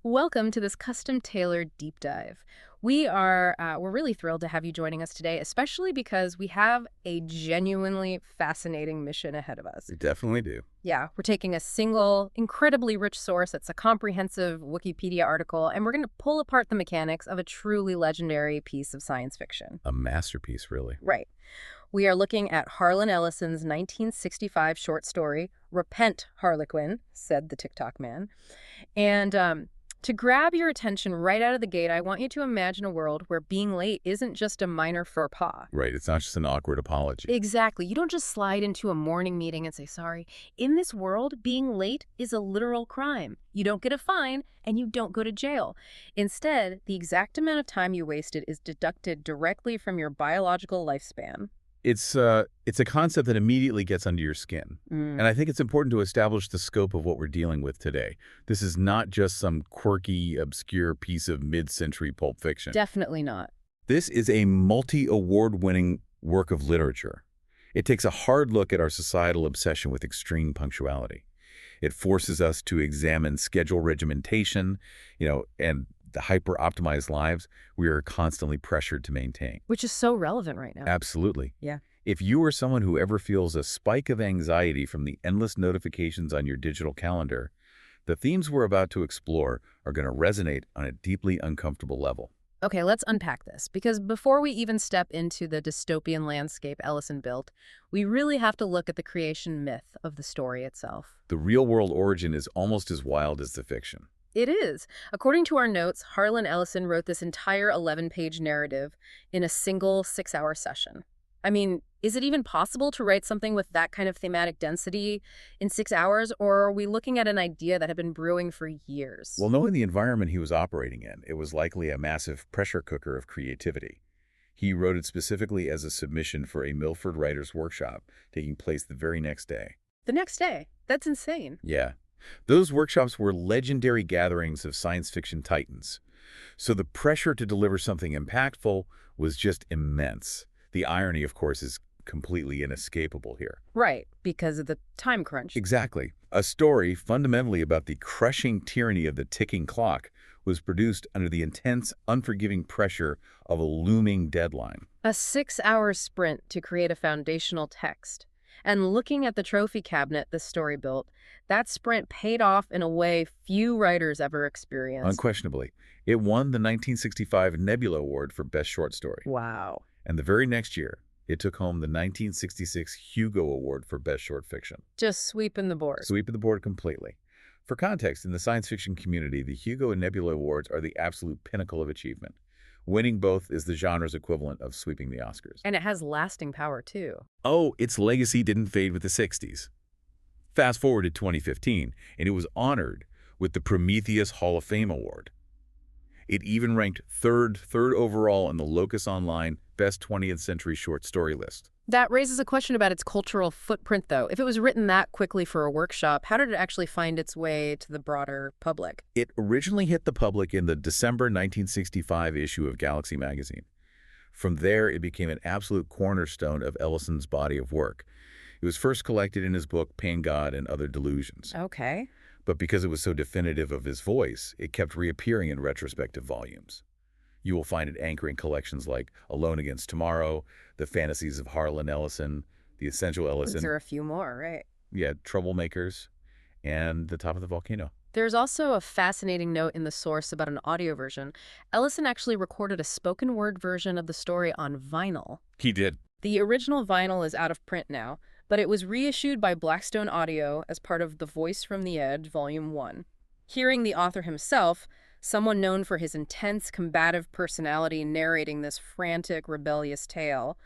Welcome to this custom-tailored deep dive. We're really thrilled to have you joining us today, especially because we have a genuinely fascinating mission ahead of us. We definitely do. Yeah, we're taking a single, incredibly rich source. It's a comprehensive Wikipedia article, and we're going to pull apart the mechanics of a truly legendary piece of science fiction. A masterpiece, really. Right. We are looking at Harlan Ellison's 1965 short story, Repent, Harlequin, said the TikTok man. And to grab your attention right out of the gate, I want you to imagine a world where being late isn't just a minor faux pas. Right, it's not just an awkward apology. Exactly. You don't just slide into a morning meeting and say sorry. In this world, being late is a literal crime. You don't get a fine and you don't go to jail. Instead, the exact amount of time you wasted is deducted directly from your biological lifespan. It's a concept that immediately gets under your skin. And I think it's important to establish the scope of what we're dealing with today. This is not just some quirky, obscure piece of mid-century pulp fiction. Definitely not. This is a multi-award-winning work of literature. It takes a hard look at our societal obsession with extreme punctuality. It forces us to examine schedule regimentation, and the hyper-optimized lives we are constantly pressured to maintain. Which is so relevant right now. Absolutely. Yeah. If you are someone who ever feels a spike of anxiety from the endless notifications on your digital calendar, the themes we're about to explore are going to resonate on a deeply uncomfortable level. Okay, let's unpack this, because before we even step into the dystopian landscape Ellison built, we really have to look at the creation myth of the story itself. The real-world origin is almost as wild as the fiction. It is. According to our notes, Harlan Ellison wrote this entire 11-page narrative in a single 6-hour session. I mean, is it even possible to write something with that kind of thematic density in 6 hours, or are we looking at an idea that had been brewing for years? Well, knowing the environment he was operating in, it was likely a massive pressure cooker of creativity. He wrote it specifically as a submission for a Milford Writers' Workshop taking place the very next day. The next day? That's insane. Yeah. Those workshops were legendary gatherings of science fiction titans. So the pressure to deliver something impactful was just immense. The irony, of course, is completely inescapable here. Right, because of the time crunch. Exactly. A story fundamentally about the crushing tyranny of the ticking clock was produced under the intense, unforgiving pressure of a looming deadline. A 6-hour sprint to create a foundational text. And looking at the trophy cabinet this story built, that sprint paid off in a way few writers ever experienced. Unquestionably. It won the 1965 Nebula Award for Best Short Story. Wow. And the very next year, it took home the 1966 Hugo Award for Best Short Fiction. Just sweeping the board. Sweeping the board completely. For context, in the science fiction community, the Hugo and Nebula Awards are the absolute pinnacle of achievement. Winning both is the genre's equivalent of sweeping the Oscars. And it has lasting power, too. Oh, its legacy didn't fade with the 60s. Fast forward to 2015, and it was honored with the Prometheus Hall of Fame Award. It even ranked third overall in the Locus Online Best 20th Century Short Story list. That raises a question about its cultural footprint, though. If it was written that quickly for a workshop, how did it actually find its way to the broader public? It originally hit the public in the December 1965 issue of Galaxy magazine. From there, it became an absolute cornerstone of Ellison's body of work. It was first collected in his book, Pain, God, and Other Delusions. Okay. But because it was so definitive of his voice, it kept reappearing in retrospective volumes. You will find it anchoring collections like Alone Against Tomorrow, The Fantasies of Harlan Ellison, The Essential Ellison. There are a few more, right? Yeah, Troublemakers, and The Top of the Volcano. There's also a fascinating note in the source about an audio version. Ellison actually recorded a spoken word version of the story on vinyl. He did. The original vinyl is out of print now, but it was reissued by Blackstone Audio as part of The Voice from the Edge, Volume 1. Hearing the author himself, someone known for his intense, combative personality narrating this frantic, rebellious tale,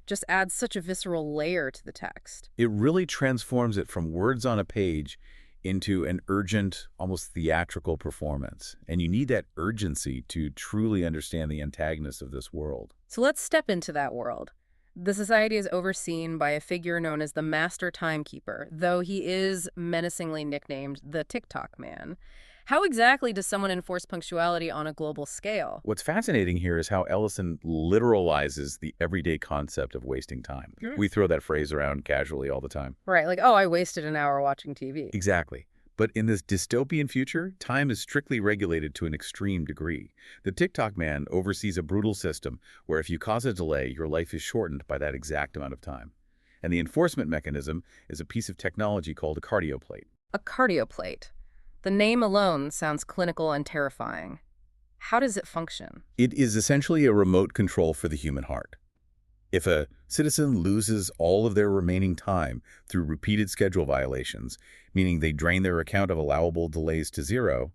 just adds such a visceral layer to the text. It really transforms it from words on a page into an urgent, almost theatrical performance. And you need that urgency to truly understand the antagonist of this world. So let's step into that world. The society is overseen by a figure known as the Master Timekeeper, though he is menacingly nicknamed the TikTok Man. How exactly does someone enforce punctuality on a global scale? What's fascinating here is how Ellison literalizes the everyday concept of wasting time. We throw that phrase around casually all the time. Right, like, oh, I wasted an hour watching TV. Exactly. But in this dystopian future, time is strictly regulated to an extreme degree. The TikTok man oversees a brutal system where if you cause a delay, your life is shortened by that exact amount of time. And the enforcement mechanism is a piece of technology called a cardioplate. A cardioplate. The name alone sounds clinical and terrifying. How does it function? It is essentially a remote control for the human heart. If a citizen loses all of their remaining time through repeated schedule violations, meaning they drain their account of allowable delays to zero,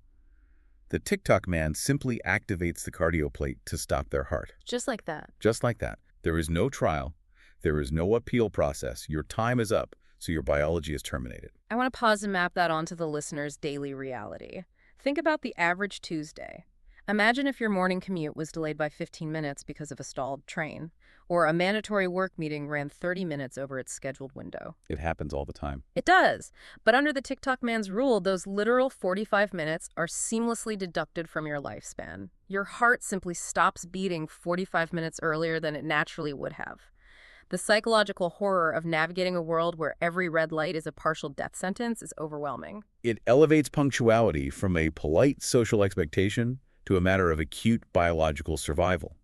the TikTok man simply activates the cardioplate to stop their heart. Just like that. Just like that. There is no trial. There is no appeal process. Your time is up, so your biology is terminated. I want to pause and map that onto the listener's daily reality. Think about the average Tuesday. Imagine if your morning commute was delayed by 15 minutes because of a stalled train, or a mandatory work meeting ran 30 minutes over its scheduled window. It happens all the time. It does. But under the TikTok man's rule, those literal 45 minutes are seamlessly deducted from your lifespan. Your heart simply stops beating 45 minutes earlier than it naturally would have. The psychological horror of navigating a world where every red light is a partial death sentence is overwhelming. It elevates punctuality from a polite social expectation to a matter of acute biological survival.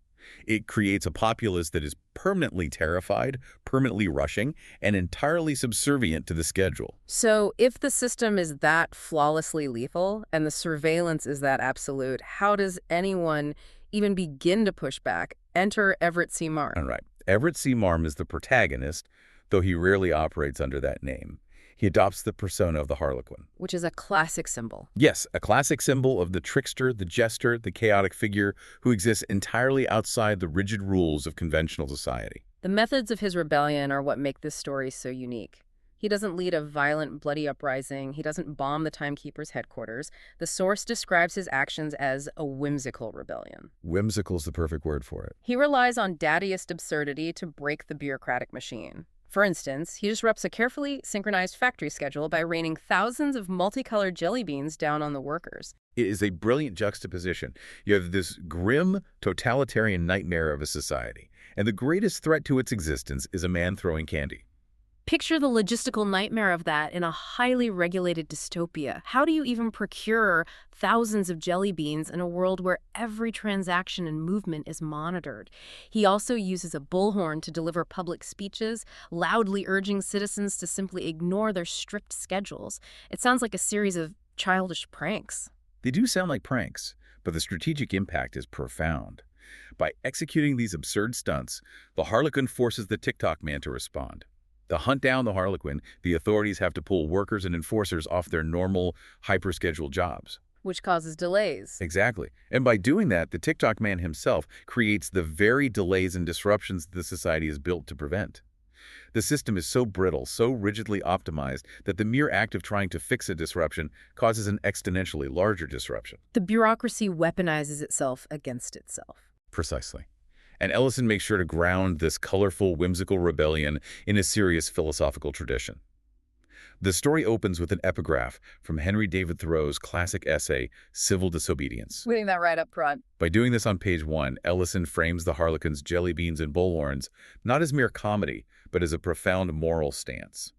It creates a populace that is permanently terrified, permanently rushing, and entirely subservient to the schedule. So if the system is that flawlessly lethal and the surveillance is that absolute, how does anyone even begin to push back? Enter Everett C. Marr. All right. Everett C. Marr is the protagonist, though he rarely operates under that name. He adopts the persona of the Harlequin. Which is a classic symbol. Yes, a classic symbol of the trickster, the jester, the chaotic figure who exists entirely outside the rigid rules of conventional society. The methods of his rebellion are what make this story so unique. He doesn't lead a violent, bloody uprising. He doesn't bomb the timekeeper's headquarters. The source describes his actions as a whimsical rebellion. Whimsical is the perfect word for it. He relies on daddiest absurdity to break the bureaucratic machine. For instance, he disrupts a carefully synchronized factory schedule by raining thousands of multicolored jelly beans down on the workers. It is a brilliant juxtaposition. You have this grim, totalitarian nightmare of a society, and the greatest threat to its existence is a man throwing candy. Picture the logistical nightmare of that in a highly regulated dystopia. How do you even procure thousands of jelly beans in a world where every transaction and movement is monitored? He also uses a bullhorn to deliver public speeches, loudly urging citizens to simply ignore their strict schedules. It sounds like a series of childish pranks. They do sound like pranks, but the strategic impact is profound. By executing these absurd stunts, the Harlequin forces the TikTok man to respond. To hunt down the Harlequin, the authorities have to pull workers and enforcers off their normal, hyper-scheduled jobs. Which causes delays. Exactly. And by doing that, the TikTok man himself creates the very delays and disruptions the society is built to prevent. The system is so brittle, so rigidly optimized, that the mere act of trying to fix a disruption causes an exponentially larger disruption. The bureaucracy weaponizes itself against itself. Precisely. And Ellison makes sure to ground this colorful, whimsical rebellion in a serious philosophical tradition. The story opens with an epigraph from Henry David Thoreau's classic essay, Civil Disobedience. Putting that right up front. By doing this on page 1, Ellison frames the Harlequin's jelly beans and bullhorns not as mere comedy, but as a profound moral stance.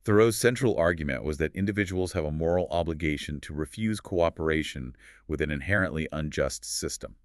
Thoreau's central argument was that individuals have a moral obligation to refuse cooperation with an inherently unjust system.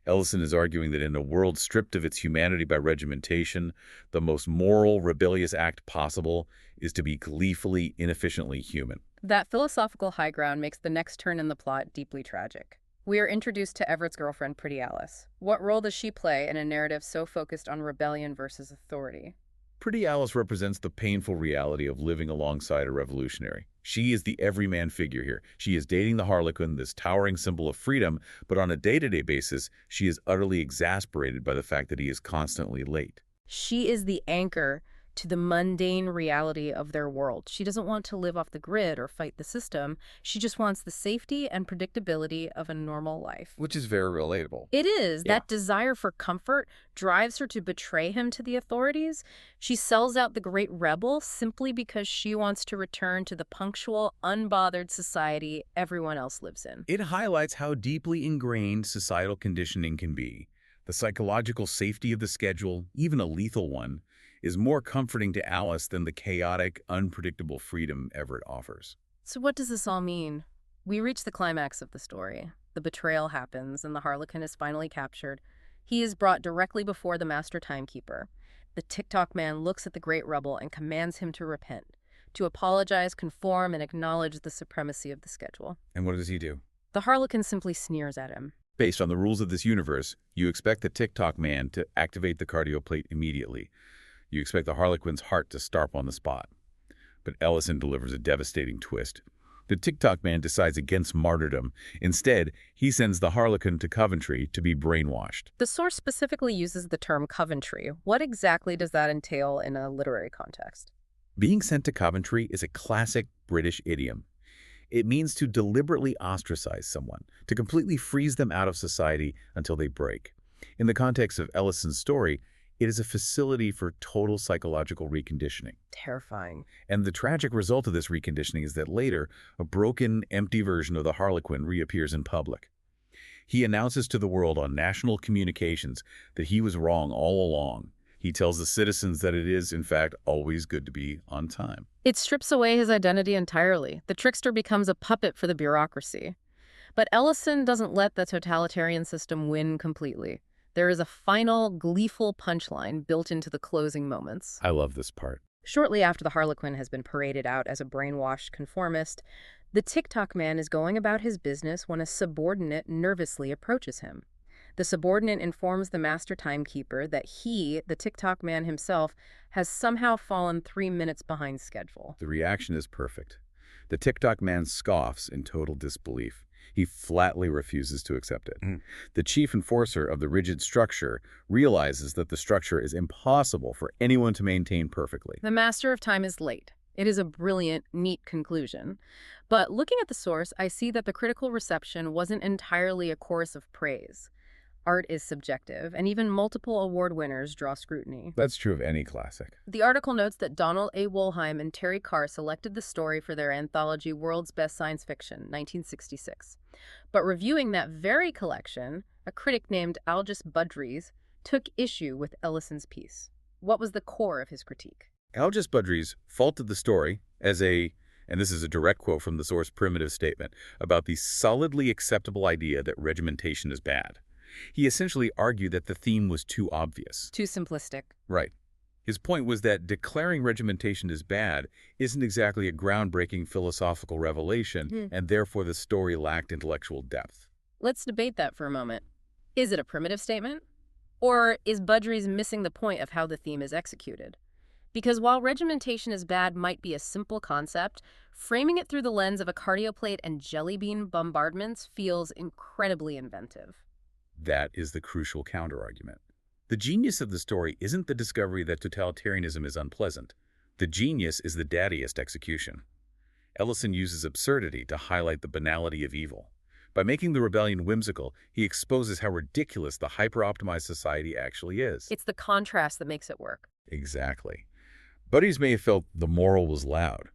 Ellison is arguing that in a world stripped of its humanity by regimentation, the most moral, rebellious act possible is to be gleefully, inefficiently human. That philosophical high ground makes the next turn in the plot deeply tragic. We are introduced to Everett's girlfriend, Pretty Alice. What role does she play in a narrative so focused on rebellion versus authority? Pretty Alice represents the painful reality of living alongside a revolutionary. She is the everyman figure here. She is dating the Harlequin, this towering symbol of freedom, but on a day-to-day basis, she is utterly exasperated by the fact that he is constantly late. She is the anchor to the mundane reality of their world. She doesn't want to live off the grid or fight the system. She just wants the safety and predictability of a normal life. Which is very relatable. It is. Yeah. That desire for comfort drives her to betray him to the authorities. She sells out the great rebel simply because she wants to return to the punctual, unbothered society everyone else lives in. It highlights how deeply ingrained societal conditioning can be. The psychological safety of the schedule, even a lethal one, is more comforting to Alice than the chaotic, unpredictable freedom Everett offers. So what does this all mean? We reach the climax of the story. The betrayal happens, and the Harlequin is finally captured. He is brought directly before the master timekeeper. The TikTok man looks at the great rebel and commands him to repent, to apologize, conform, and acknowledge the supremacy of the schedule. And what does he do? The Harlequin simply sneers at him. Based on the rules of this universe, you expect the TikTok man to activate the cardio plate immediately. You expect the Harlequin's heart to start on the spot. But Ellison delivers a devastating twist. The TikTok man decides against martyrdom. Instead, he sends the Harlequin to Coventry to be brainwashed. The source specifically uses the term Coventry. What exactly does that entail in a literary context? Being sent to Coventry is a classic British idiom. It means to deliberately ostracize someone, to completely freeze them out of society until they break. In the context of Ellison's story, it is a facility for total psychological reconditioning. Terrifying. And the tragic result of this reconditioning is that later, a broken, empty version of the Harlequin reappears in public. He announces to the world on national communications that he was wrong all along. He tells the citizens that it is, in fact, always good to be on time. It strips away his identity entirely. The trickster becomes a puppet for the bureaucracy. But Ellison doesn't let the totalitarian system win completely. There is a final, gleeful punchline built into the closing moments. I love this part. Shortly after the Harlequin has been paraded out as a brainwashed conformist, the TikTok man is going about his business when a subordinate nervously approaches him. The subordinate informs the master timekeeper that he, the TikTok man himself, has somehow fallen 3 minutes behind schedule. The reaction is perfect. The TikTok man scoffs in total disbelief. He flatly refuses to accept it. The chief enforcer of the rigid structure realizes that the structure is impossible for anyone to maintain perfectly. The master of time is late. It is a brilliant, neat conclusion. But looking at the source, I see that the critical reception wasn't entirely a chorus of praise. Art is subjective, and even multiple award winners draw scrutiny. That's true of any classic. The article notes that Donald A. Wollheim and Terry Carr selected the story for their anthology World's Best Science Fiction, 1966. But reviewing that very collection, a critic named Algis Budrys took issue with Ellison's piece. What was the core of his critique? Algis Budrys faulted the story as a, and this is a direct quote from the source, primitive statement, about the solidly acceptable idea that regimentation is bad. He essentially argued that the theme was too obvious. Too simplistic. Right. His point was that declaring regimentation as bad isn't exactly a groundbreaking philosophical revelation, and therefore the story lacked intellectual depth. Let's debate that for a moment. Is it a primitive statement? Or is Budrys missing the point of how the theme is executed? Because while regimentation is bad might be a simple concept, framing it through the lens of a cardioplate and jelly bean bombardments feels incredibly inventive. That is the crucial counterargument. The genius of the story isn't the discovery that totalitarianism is unpleasant. The genius is the daddiest execution. Ellison uses absurdity to highlight the banality of evil. By making the rebellion whimsical, he exposes how ridiculous the hyper-optimized society actually is. It's the contrast that makes it work. Exactly. Buddies may have felt the moral was loud.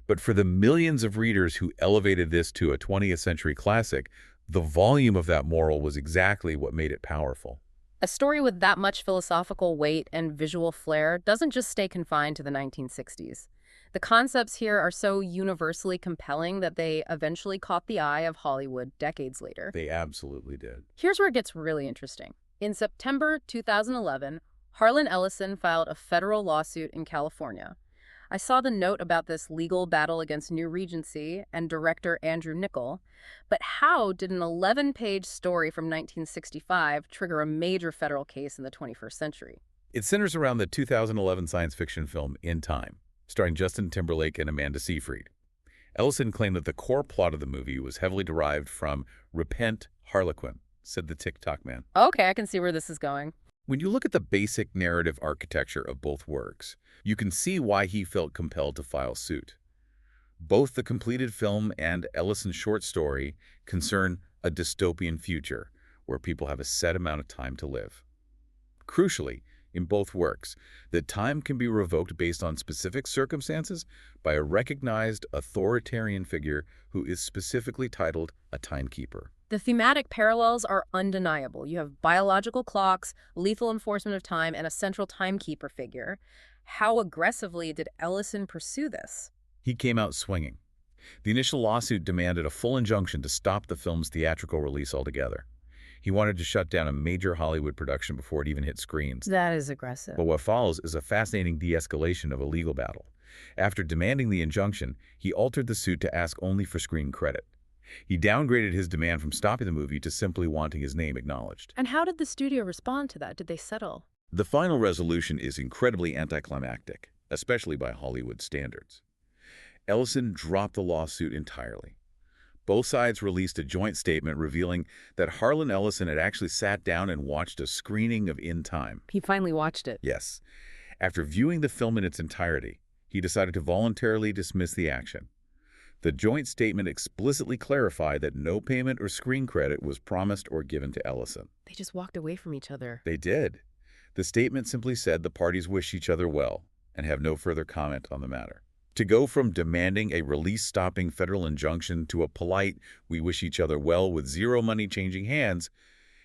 But for the millions of readers who elevated this to a 20th century classic, the volume of that moral was exactly what made it powerful. A story with that much philosophical weight and visual flair doesn't just stay confined to the 1960s. The concepts here are so universally compelling that they eventually caught the eye of Hollywood decades later. They absolutely did. Here's where it gets really interesting. In September 2011, Harlan Ellison filed a federal lawsuit in California. I saw the note about this legal battle against New Regency and director Andrew Niccol, but how did an 11-page story from 1965 trigger a major federal case in the 21st century? It centers around the 2011 science fiction film In Time, starring Justin Timberlake and Amanda Seyfried. Ellison claimed that the core plot of the movie was heavily derived from Repent, Harlequin, said the TikTok man. Okay, I can see where this is going. When you look at the basic narrative architecture of both works, you can see why he felt compelled to file suit. Both the completed film and Ellison's short story concern a dystopian future where people have a set amount of time to live. Crucially, in both works, the time can be revoked based on specific circumstances by a recognized authoritarian figure who is specifically titled a timekeeper. The thematic parallels are undeniable. You have biological clocks, lethal enforcement of time, and a central timekeeper figure. How aggressively did Ellison pursue this? He came out swinging. The initial lawsuit demanded a full injunction to stop the film's theatrical release altogether. He wanted to shut down a major Hollywood production before it even hit screens. That is aggressive. But what follows is a fascinating de-escalation of a legal battle. After demanding the injunction, he altered the suit to ask only for screen credit. He downgraded his demand from stopping the movie to simply wanting his name acknowledged. And how did the studio respond to that? Did they settle? The final resolution is incredibly anticlimactic, especially by Hollywood standards. Ellison dropped the lawsuit entirely. Both sides released a joint statement revealing that Harlan Ellison had actually sat down and watched a screening of In Time. He finally watched it. Yes. After viewing the film in its entirety, he decided to voluntarily dismiss the action. The joint statement explicitly clarified that no payment or screen credit was promised or given to Ellison. They just walked away from each other. They did. The statement simply said the parties wish each other well and have no further comment on the matter. To go from demanding a release-stopping federal injunction to a polite, we wish each other well with zero money changing hands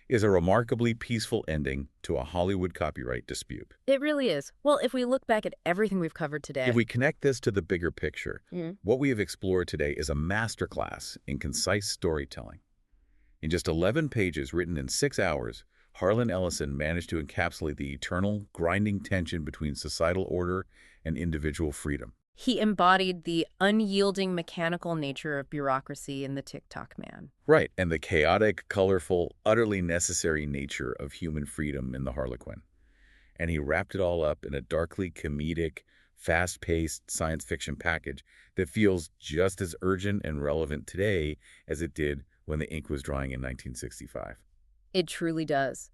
is a remarkably peaceful ending to a Hollywood copyright dispute. It really is. Well, if we look back at everything we've covered today... If we connect this to the bigger picture, what we have explored today is a masterclass in concise storytelling. In just 11 pages written in 6 hours, Harlan Ellison managed to encapsulate the eternal, grinding tension between societal order and individual freedom. He embodied the unyielding mechanical nature of bureaucracy in the TikTok man. Right, and the chaotic, colorful, utterly necessary nature of human freedom in the Harlequin. And he wrapped it all up in a darkly comedic, fast-paced science fiction package that feels just as urgent and relevant today as it did when the ink was drying in 1965. It truly does.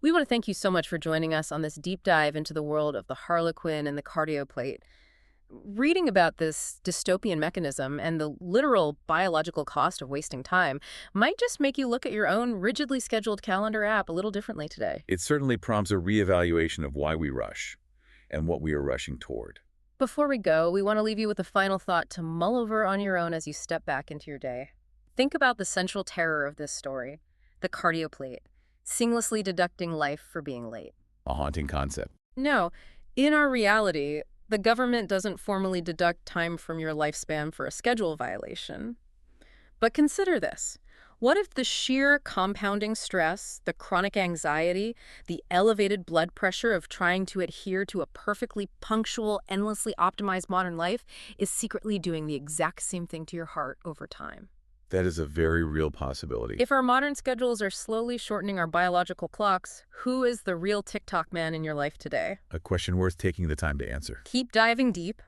We want to thank you so much for joining us on this deep dive into the world of the Harlequin and the cardioplate. Reading about this dystopian mechanism and the literal biological cost of wasting time might just make you look at your own rigidly scheduled calendar app a little differently today. It certainly prompts a reevaluation of why we rush and what we are rushing toward. Before we go, we want to leave you with a final thought to mull over on your own as you step back into your day. Think about the central terror of this story, the cardioplate, seamlessly deducting life for being late. A haunting concept. No, in our reality, the government doesn't formally deduct time from your lifespan for a schedule violation. But consider this. What if the sheer compounding stress, the chronic anxiety, the elevated blood pressure of trying to adhere to a perfectly punctual, endlessly optimized modern life is secretly doing the exact same thing to your heart over time? That is a very real possibility. If our modern schedules are slowly shortening our biological clocks, who is the real TikTok man in your life today? A question worth taking the time to answer. Keep diving deep,